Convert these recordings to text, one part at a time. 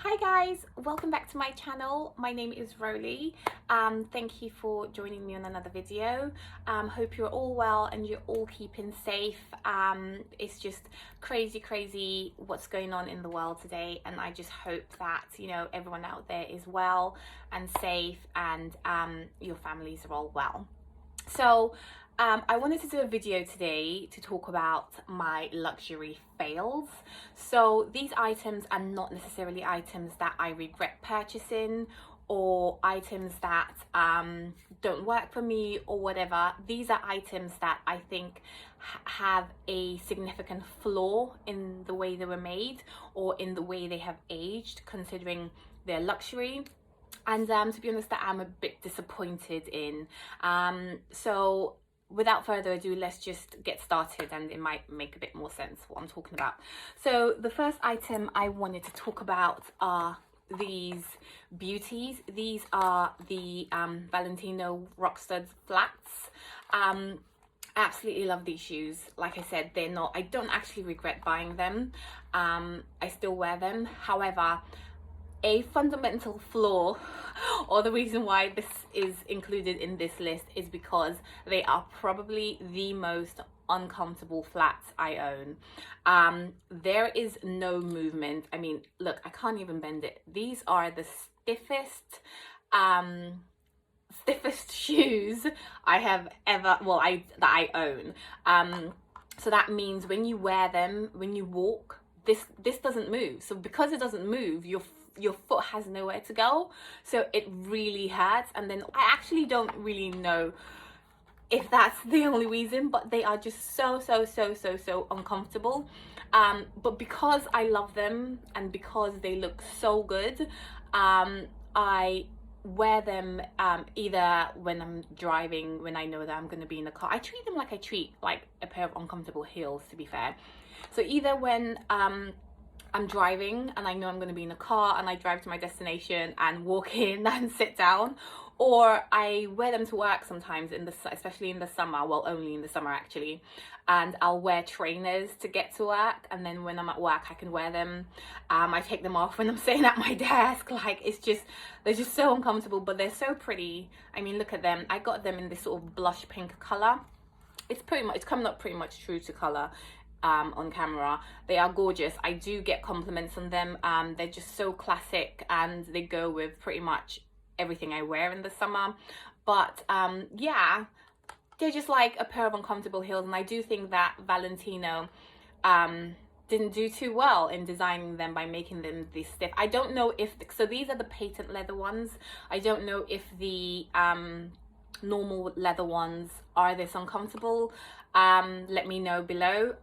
Hi guys, welcome back to my channel. My name is Roly. Thank you for joining me on another video. Hope you're all well and you're all keeping safe. It's just crazy what's going on in the world today, and I just hope that everyone out there is well and safe, and your families are all well. So I wanted to do a video today to talk about my luxury fails. So these items are not necessarily items that I regret purchasing or items that don't work for me or whatever. These are items that I think have a significant flaw in the way they were made or in the way they have aged, considering their luxury. And to be honest, that I'm a bit disappointed in. So without further ado, let's just get started and it might make a bit more sense what I'm talking about. So the first item I wanted to talk about are these beauties. These are the Valentino Rockstud flats. Absolutely love these shoes. Like I said, I don't actually regret buying them. I still wear them. However, a fundamental flaw, or the reason why this is included in this list, is because they are probably the most uncomfortable flats I own. There is no movement. I mean, look, I can't even bend it. These are the stiffest shoes I have ever, that I own. So that means when you wear them, when you walk, this doesn't move. So because it doesn't move, your foot has nowhere to go, so it really hurts. And then I actually don't really know if that's the only reason, but they are just so uncomfortable. But because I love them and because they look so good, I wear them either when I'm driving, when I know that I'm going to be in the car. I treat them like I treat like a pair of uncomfortable heels, to be fair. So either when I'm driving and I know I'm going to be in a car and I drive to my destination and walk in and sit down, or I wear them to work sometimes, especially in the summer, well, only in the summer actually, and I'll wear trainers to get to work, and then when I'm at work I can wear them. I take them off when I'm sitting at my desk. Like, they're just so uncomfortable, but they're so pretty. I mean, look at them. I got them in this sort of blush pink color. It's coming up pretty much true to color on camera. They are gorgeous. I do get compliments on them. They're just so classic and they go with pretty much everything I wear in the summer. But yeah, they're just like a pair of uncomfortable heels, and I do think that Valentino didn't do too well in designing them by making them this stiff. I don't know if so these are the patent leather ones. I don't know if the normal leather ones are this uncomfortable. Let me know below.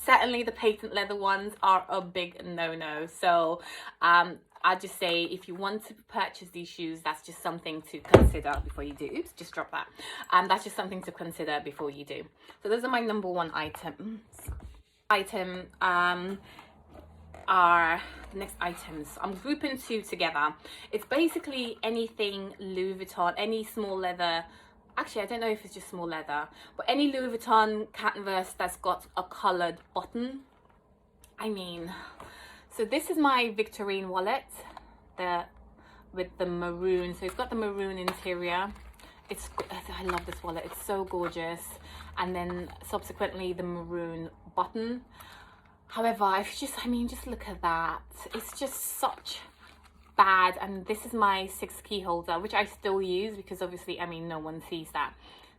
Certainly the patent leather ones are a big no-no. So I'll just say, if you want to purchase these shoes, that's just something to consider before you do. Oops, just drop that. That's just something to consider before you do. So those are my number one items. Are the next items. I'm grouping two together. It's basically anything Louis Vuitton, any small leather. Actually, I don't know if it's just small leather, but any Louis Vuitton canvas that's got a colored button. I mean, so this is my Victorine wallet, with the maroon. So it's got the maroon interior. I love this wallet. It's so gorgeous. And then subsequently the maroon button. However, just look at that. It's just such bad. And this is my 6 key holder, which I still use because obviously, I mean, no one sees that.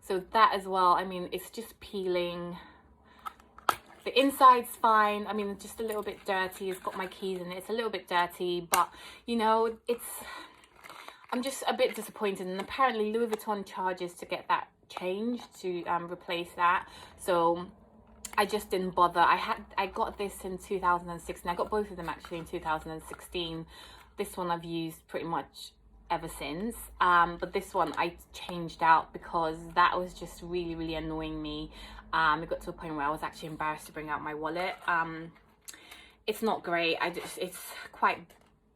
So that as well, I mean, it's just peeling. The inside's fine. I mean, just a little bit dirty. It's got my keys in it. It's a little bit dirty, but I'm just a bit disappointed. And apparently Louis Vuitton charges to get that changed, to replace that. So I just didn't bother. I got this in 2016. I got both of them actually in 2016. This one I've used pretty much ever since. But this one I changed out because that was just really annoying me. It got to a point where I was actually embarrassed to bring out my wallet. It's not great. It's quite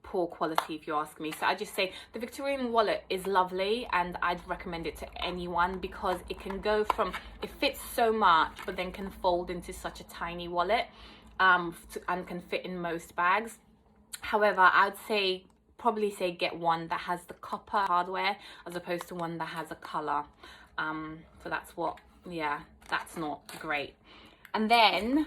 poor quality if you ask me. So I just say the Victorine wallet is lovely and I'd recommend it to anyone because it fits so much but then can fold into such a tiny wallet, and can fit in most bags. However, I'd say probably say get one that has the copper hardware as opposed to one that has a color. So that's what, yeah, that's not great. And then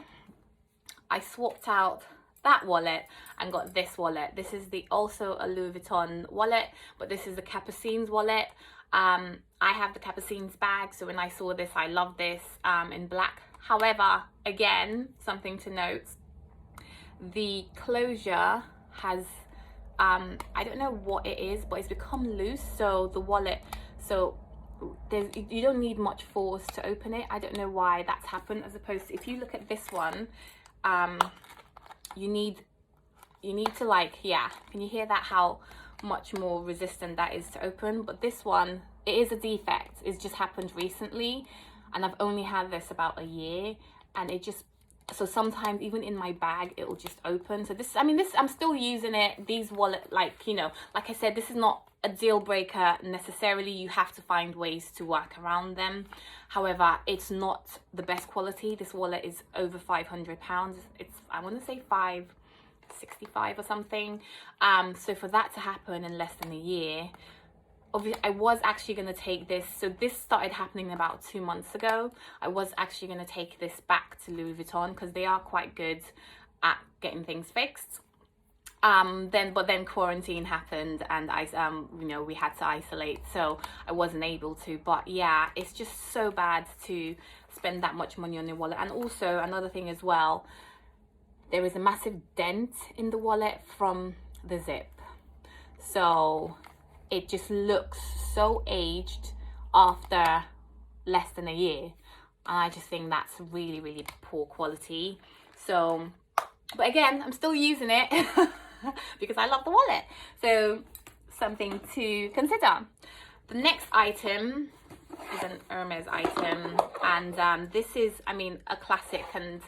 I swapped out that wallet and got this wallet. This is also a Louis Vuitton wallet, but this is the Capucines wallet. I have the Capucines bag, so when I saw this, I love this in black. However, again, something to note, the closure has I don't know what it is, but it's become loose. So the wallet, so you don't need much force to open it. I don't know why that's happened, as opposed to if you look at this one, you need to, like, yeah, can you hear that, how much more resistant that is to open? But this one, it is a defect. It's just happened recently, and I've only had this about a year, and it just, so sometimes even in my bag it will just open. So this, I mean, this, I'm still using it. These wallet, like, you know, like I said, this is not a deal breaker necessarily. You have to find ways to work around them. However, it's not the best quality. This wallet is over £500. It's, I want to say 565 or something. So for that to happen in less than a year, obviously I was actually going to take this, so this started happening about 2 months ago. I was actually going to take this back to Louis Vuitton because they are quite good at getting things fixed. But then quarantine happened, and I you know, we had to isolate, so I wasn't able to. But yeah, it's just so bad to spend that much money on your wallet. And also another thing as well, there is a massive dent in the wallet from the zip, so it just looks so aged after less than a year, and I just think that's really, really poor quality. So, but again, I'm still using it because I love the wallet. So something to consider. The next item is an Hermes item, and this is, I mean, a classic, and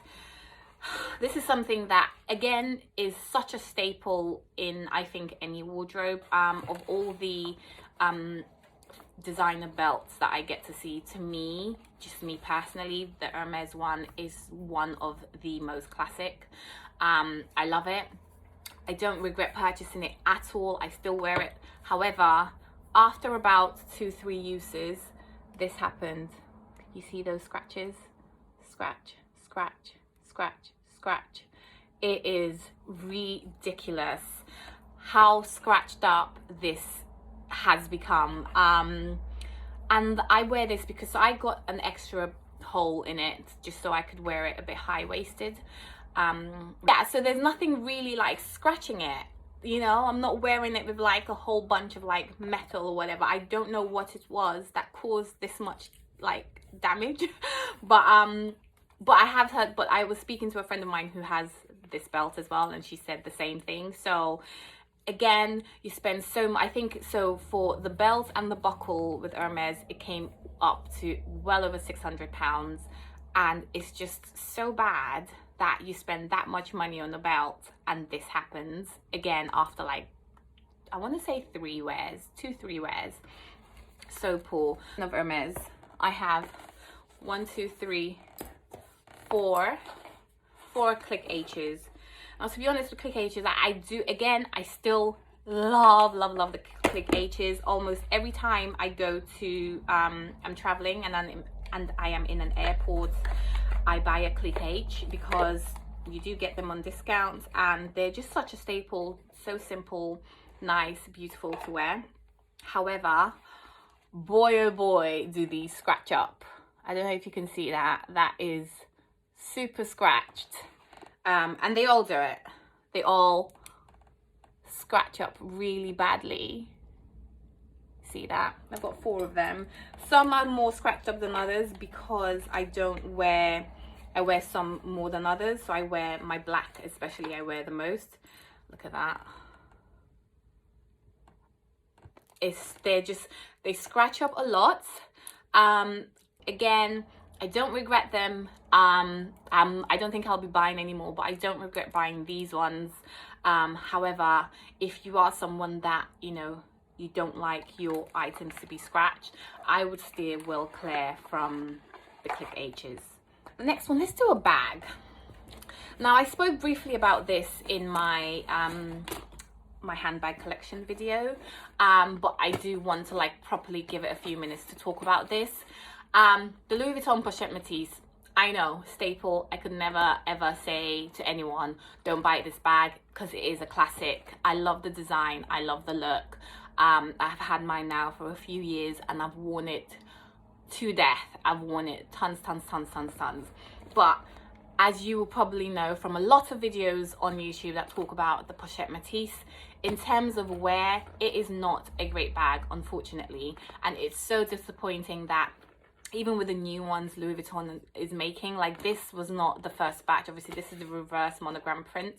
this is something that again is such a staple in, I think, any wardrobe. Of all the designer belts that I get to see, to me, just me personally, the Hermes one is one of the most classic. I love it. I don't regret purchasing it at all. I still wear it. However, after about 2-3 uses, this happened. You see those scratches? Scratch, scratch, scratch, scratch. It is ridiculous how scratched up this has become. And I wear this because I got an extra hole in it just so I could wear it a bit high-waisted. Yeah, so there's nothing really like scratching it, you know. I'm not wearing it with like a whole bunch of like metal or whatever. I don't know what it was that caused this much like damage. but I have heard, but I was speaking to a friend of mine who has this belt as well, and she said the same thing. So again, you spend so much, I think, so for the belt and the buckle with Hermes, it came up to well over £600, and it's just so bad that you spend that much money on the belt and this happens again after, like, I want to say 2-3 wears. So poor. Of Hermes, I have 4 click H's. Now, to be honest, with click H's, I do, again, I still love the click H's. Almost every time I go to I'm traveling and I am in an airport, I buy a click H because you do get them on discounts, and they're just such a staple. So simple, nice, beautiful to wear. However, boy oh boy, do these scratch up. I don't know if you can see that. That is super scratched. And they all do it. They all scratch up really badly. See that? I've got 4 of them. Some are more scratched up than others because I wear some more than others. So I wear my black, especially, I wear the most. Look at that. They scratch up a lot. Again, I don't regret them. I don't think I'll be buying anymore, but I don't regret buying these ones. However, if you are someone that, you know, you don't like your items to be scratched, I would steer well clear from the click H's. The next one, let's do a bag. Now, I spoke briefly about this in my my handbag collection video, but I do want to like properly give it a few minutes to talk about this. The Louis Vuitton Pochette Métis, I know, staple. I could never ever say to anyone, don't buy this bag, because it is a classic. I love the design, I love the look. I've had mine now for a few years and I've worn it to death. I've worn it tons. But as you will probably know from a lot of videos on YouTube that talk about the Pochette Métis, in terms of wear, it is not a great bag, unfortunately. And it's so disappointing that even with the new ones Louis Vuitton is making, like this was not the first batch. Obviously, this is the reverse monogram print.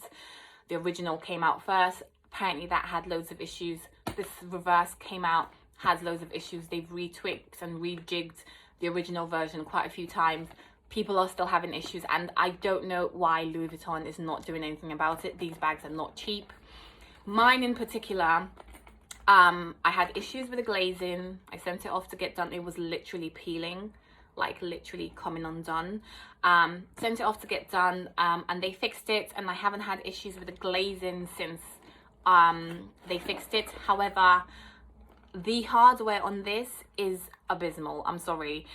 The original came out first. Apparently that had loads of issues. This reverse came out, has loads of issues. They've retwicked and rejigged the original version quite a few times. People are still having issues, and I don't know why Louis Vuitton is not doing anything about it. These bags are not cheap. Mine in particular, I had issues with the glazing. I sent it off to get done. It was literally peeling, like literally coming undone. Sent it off to get done, and they fixed it, and I haven't had issues with the glazing since they fixed it. However, the hardware on this is abysmal. I'm sorry.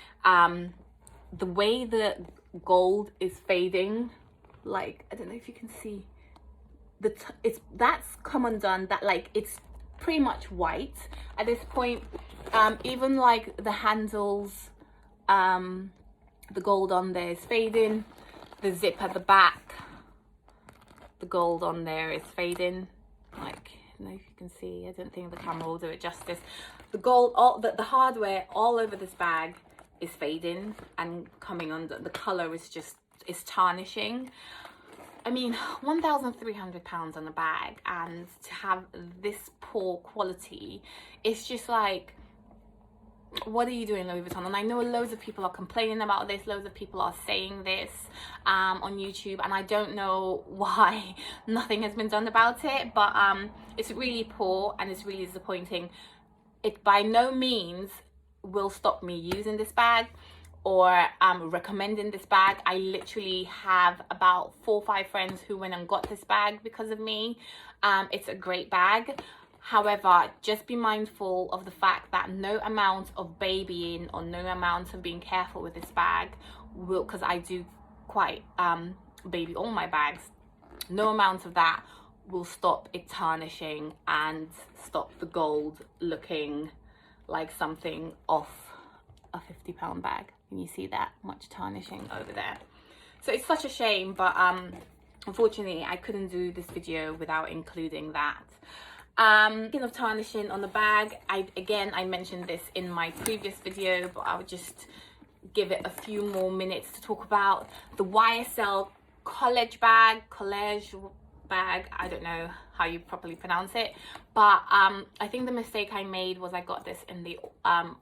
The way the gold is fading, like, I don't know if you can see, that's come undone. That, like, it's pretty much white at this point. Even like the handles, the gold on there is fading. The zip at the back, the gold on there is fading. Like, I don't know if you can see, I don't think the camera will do it justice. The gold, all the hardware all over this bag is fading and coming under. The color is just, is tarnishing. I mean, £1,300 on a bag, and to have this poor quality, it's just like, what are you doing, Louis Vuitton? And I know loads of people are complaining about this, loads of people are saying this on YouTube, and I don't know why nothing has been done about it, but it's really poor and it's really disappointing. It by no means will stop me using this bag or recommending this bag. I literally have about 4 or 5 friends who went and got this bag because of me. It's a great bag. However, just be mindful of the fact that no amount of babying or no amount of being careful with this bag will, because I do quite baby all my bags, no amount of that will stop it tarnishing and stop the gold looking like something off a £50 bag. Can you see that much tarnishing over there? So it's such a shame, but unfortunately I couldn't do this video without including that. Speaking of tarnishing on the bag, I mentioned this in my previous video, but I would just give it a few more minutes to talk about the YSL college bag, I don't know how you properly pronounce it, but I think the mistake I made was I got this in the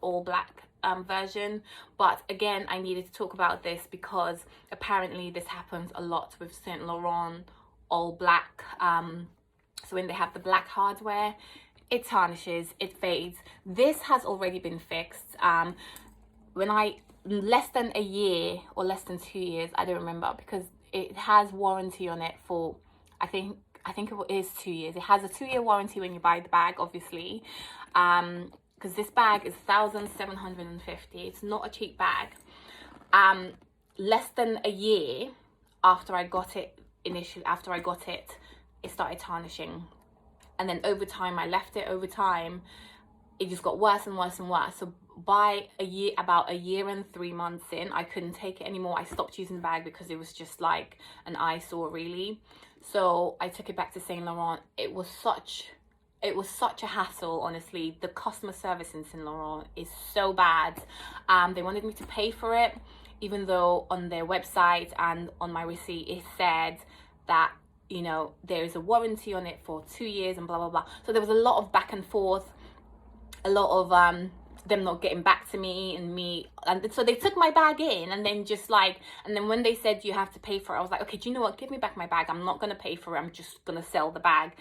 all black version. But again, I needed to talk about this because apparently this happens a lot with Saint Laurent all black. So when they have the black hardware, it tarnishes, it fades. This has already been fixed. Less than a year or less than 2 years, I don't remember, because it has warranty on it for, I think it is 2 years. It has a 2-year warranty when you buy the bag, obviously, because this bag is $1,750. It's not a cheap bag. Less than a year after I got it, it started tarnishing, and then over time I left it. Over time it just got worse and worse and worse. So by about a year and 3 months in, I couldn't take it anymore. I stopped using the bag because it was just like an eyesore, really. So I took it back to Saint Laurent. It was such a hassle, honestly. The customer service in Saint Laurent is so bad. They wanted me to pay for it, even though on their website and on my receipt it said that, you know, there is a warranty on it for 2 years and blah blah blah. So there was a lot of back and forth, a lot of them not getting back to me, and so they took my bag in, and then when they said you have to pay for it, I was like, okay, do you know what, give me back my bag. I'm not gonna pay for it, I'm just gonna sell the bag.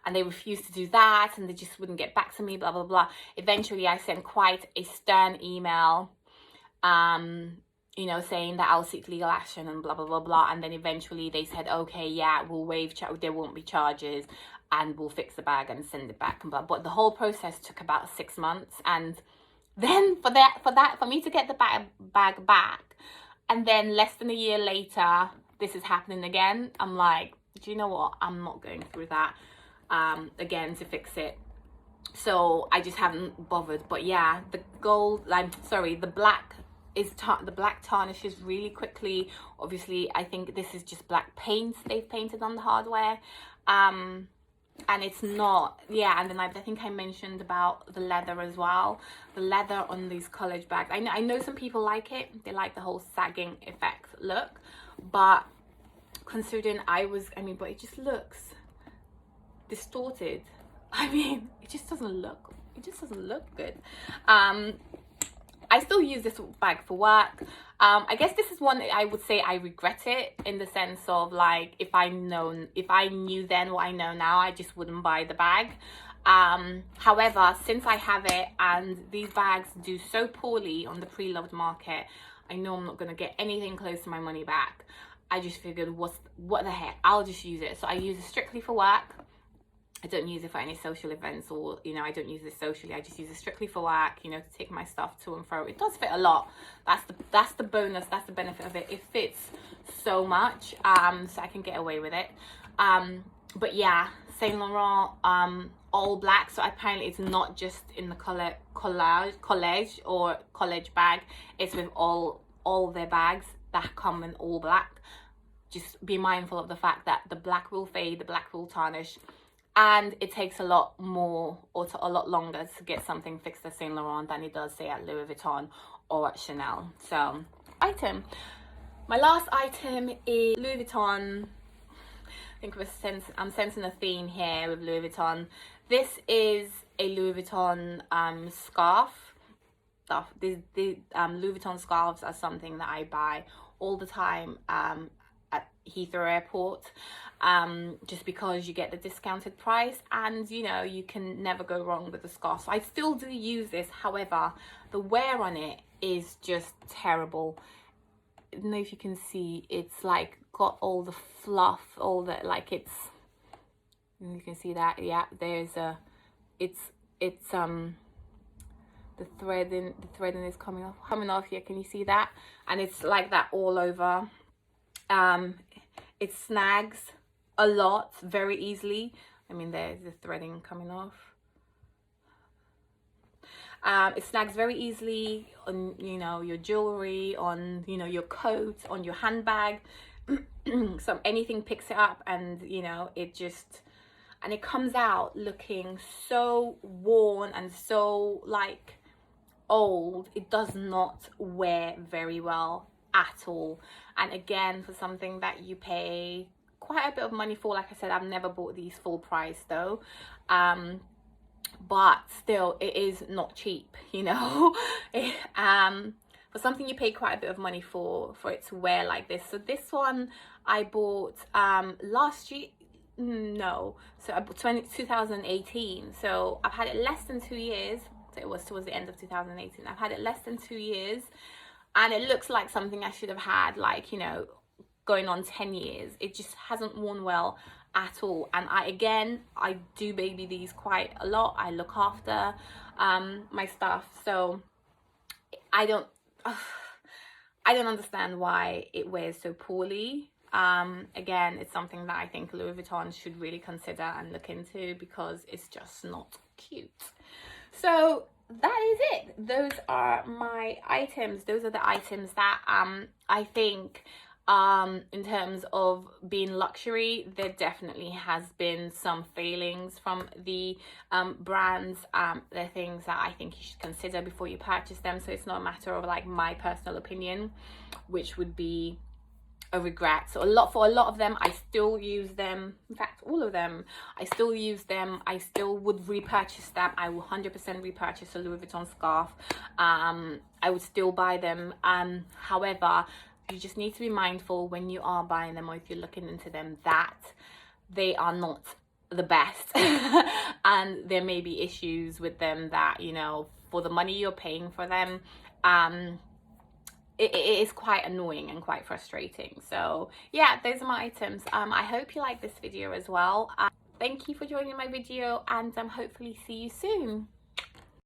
And they refused to do that, and they just wouldn't get back to me, blah blah blah. Eventually I sent quite a stern email you know, saying that I'll seek legal action and blah, blah, blah, blah. And then eventually they said, okay, yeah, we'll waive, there won't be charges and we'll fix the bag and send it back. But the whole process took about 6 months. And then for me to get the bag back, and then less than a year later, this is happening again. I'm like, do you know what? I'm not going through that again to fix it. So I just haven't bothered. But yeah, the black the black tarnishes really quickly. Obviously, I think this is just black paint they've painted on the hardware. And it's not, yeah. And then I think I mentioned about the leather as well. The leather on these college bags, I know some people like it. They like the whole sagging effect look, but considering but it just looks distorted. I mean, it just doesn't look good. I still use this bag for work. I guess this is one I would say I regret it, in the sense of like, if I knew then what I know now, I just wouldn't buy the bag. However, since I have it and these bags do so poorly on the pre-loved market, I know I'm not going to get anything close to my money back. I just figured, what the heck, I'll just use it. So I use it strictly for work. I don't use it for any social events, or, you know, I don't use it socially. I just use it strictly for work, you know, to take my stuff to and fro. It does fit a lot. That's the bonus. That's the benefit of it. It fits so much, so I can get away with it. But yeah, Saint Laurent, all black. So apparently it's not just in the college or college bag. It's with all their bags that come in all black. Just be mindful of the fact that the black will fade, the black will tarnish. And it takes a lot more or a lot longer to get something fixed at Saint Laurent than it does, say, at Louis Vuitton or at Chanel. So, my last item is Louis Vuitton. I think I'm sensing a theme here with Louis Vuitton. This is a Louis Vuitton scarf. The Louis Vuitton scarves are something that I buy all the time at Heathrow Airport, just because you get the discounted price, and you know, you can never go wrong with the scarf. So I still do use this. However, the wear on it is just terrible. I don't know if you can see, it's like got all the fluff, all the, like, it's, you can see that, yeah, there's a, it's the threading is coming off here. Can you see that? And it's like that all over. It snags a lot very easily. I mean, there's the threading coming off. It snags very easily on, you know, your jewelry, on, you know, your coat, on your handbag. So anything picks it up, and you know, it just, and it comes out looking so worn and so like old. It does not wear very well at all. And again, for something that you pay quite a bit of money for, like I said, I've never bought these full price though, but still, it is not cheap, you know. For something you pay quite a bit of money for it to wear like this. So this one I bought last year. No, so I bought 2018. So I've had it less than 2 years. So it was towards the end of 2018. I've had it less than 2 years, and it looks like something I should have had, like, you know, going on 10 years. It just hasn't worn well at all. And I do baby these quite a lot. I look after my stuff, so I don't understand why it wears so poorly. Again, it's something that I think Louis Vuitton should really consider and look into, because it's just not cute. So that is it. Those are my items. Those are the items that I think, in terms of being luxury, there definitely has been some failings from the brands. They're things that I think you should consider before you purchase them. So it's not a matter of like my personal opinion, which would be a regret. So for a lot of them, I still use them. In fact, all of them, I still use them. I still would repurchase them. I will 100% repurchase a Louis Vuitton scarf. I would still buy them. However, you just need to be mindful when you are buying them, or if you're looking into them, that they are not the best. And there may be issues with them that, you know, for the money you're paying for them, it is quite annoying and quite frustrating. So yeah, those are my items. I hope you like this video as well. Thank you for joining my video, and hopefully see you soon.